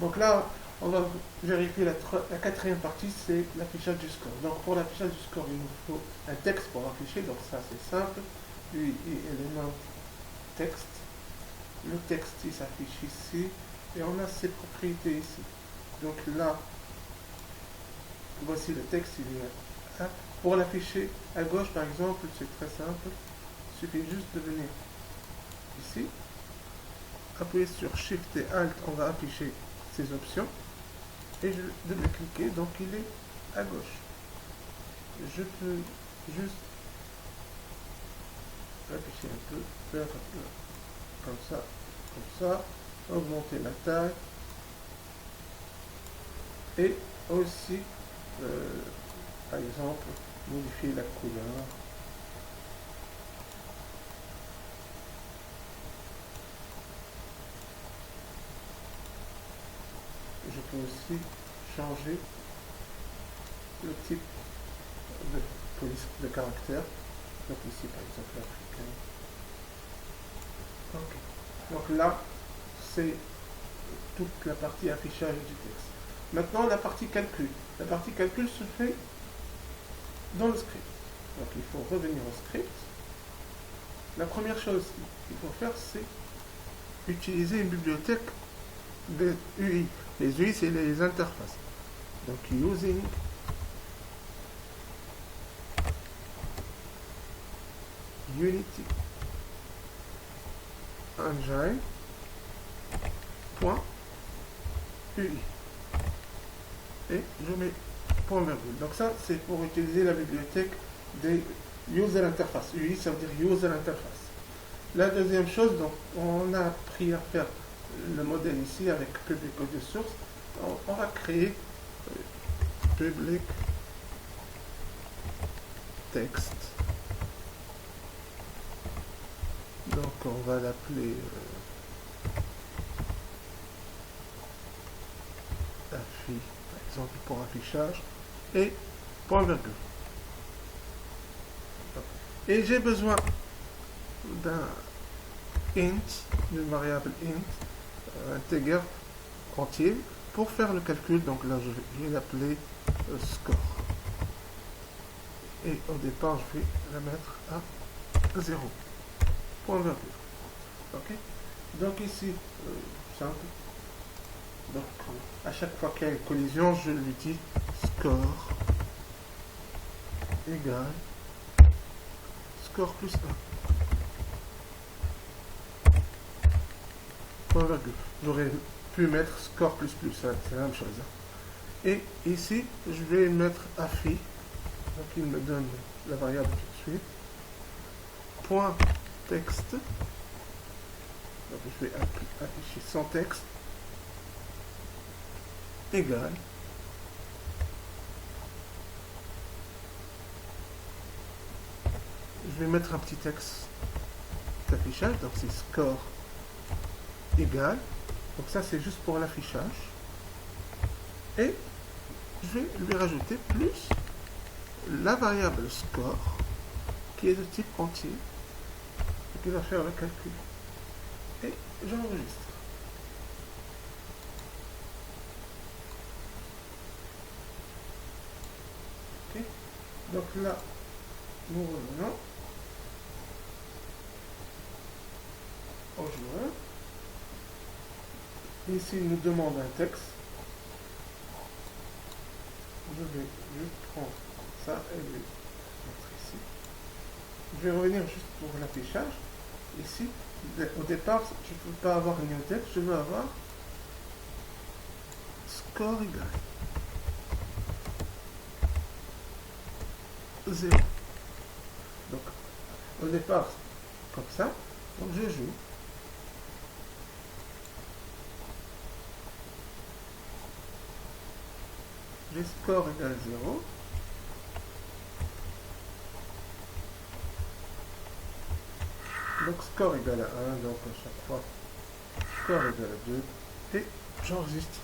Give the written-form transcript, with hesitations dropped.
Donc là, on va vérifier la quatrième partie, c'est l'affichage du score. Donc pour l'affichage du score, il nous faut un texte pour afficher. Donc ça, c'est simple. UI élément texte. Le texte, il s'affiche ici. Et on a ses propriétés ici. Donc là, voici le texte. Il est là. Pour l'afficher à gauche, par exemple, c'est très simple. Il suffit juste de venir ici. Appuyer sur Shift et Alt, on va afficher ces options. Et je double-cliquer, donc il est à gauche. Je peux juste afficher un peu, faire comme ça, augmenter la taille. Et aussi, par exemple, modifier la couleur. Je peux aussi changer le type de police de caractère. Donc ici par exemple africain. Ok. Donc là, c'est toute la partie affichage du texte. Maintenant la partie calcul. La partie calcul se fait dans le script. Donc il faut revenir au script. La première chose qu'il faut faire, c'est utiliser une bibliothèque de UI. Les UI, c'est les interfaces. Donc using Unity Engine .ui et je mets point virgule. Donc ça, c'est pour utiliser la bibliothèque des user interface. UI, ça veut dire user interface. La deuxième chose, donc, on a appris à faire le modèle ici avec public audio source. On va créer public text. Donc on va l'appeler affi, par exemple pour affichage, et point virgule. Et j'ai besoin d'un int, d'une variable int, integer entier, pour faire le calcul. Donc là je vais l'appeler score. Et au départ je vais la mettre à 0. Point virgule. Ok. Donc ici, simple. Donc à chaque fois qu'il y a une collision, je lui dis score égale score plus 1. Point virgule. J'aurais pu mettre score plus plus, c'est la même chose. Et ici, je vais mettre affi. Donc il me donne la variable tout de suite. Point texte. Donc je vais afficher sans texte égal je vais mettre un petit texte d'affichage, donc c'est score égal, donc ça c'est juste pour l'affichage, et je vais lui rajouter plus la variable score qui est de type entier et qui va faire le calcul, et j'enregistre. Okay. Donc là nous revenons au joueur. Ici il nous demande un texte. Je vais juste prendre ça et le mettre ici. Je vais revenir juste pour l'affichage. Ici, au départ, je ne veux pas avoir une new text, je veux avoir score égal 0. Donc, au départ, comme ça, donc je joue. J'ai score égale 0. Donc score égale à 1, donc à chaque fois, score égale à 2. Et j'enregistre.